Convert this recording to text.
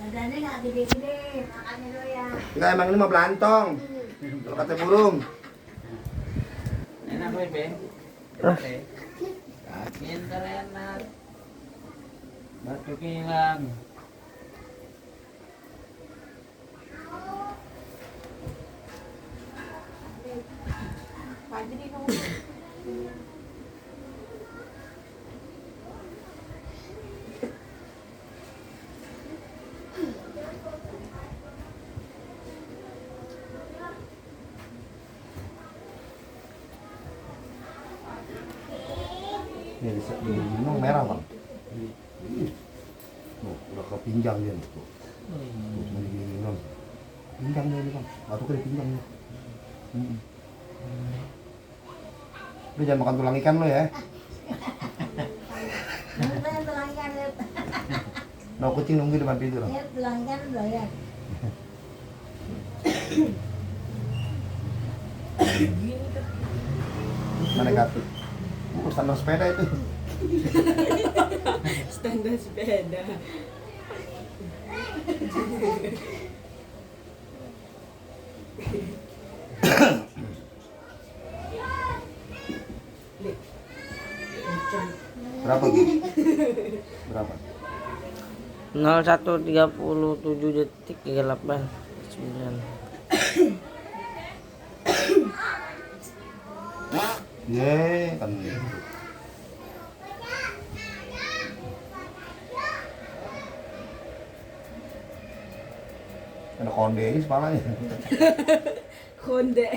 Nadanya nggak gede-gede, makannya doyan. Enggak, emang ini mau belantong. Kalau kata burung. Enak bebe. Pintar enak. Batu hilang. Pagi di nunggu. Ini gunung merah bang. Udah kepinjang dia nih. Pinggang dia nih bang. Batu ke pinggang nih. Lu jangan makan tulang ikan lo ya. Tulang ikan, Nah kucing nunggu di depan pintu loh. tulang ikan doyan. Mana kaki? Standar sepeda itu. Standar sepeda. Berapa Bu? Berapa? 01:37 detik 38 9. Ye, kan. Ada konde ini kepalanya. Konde.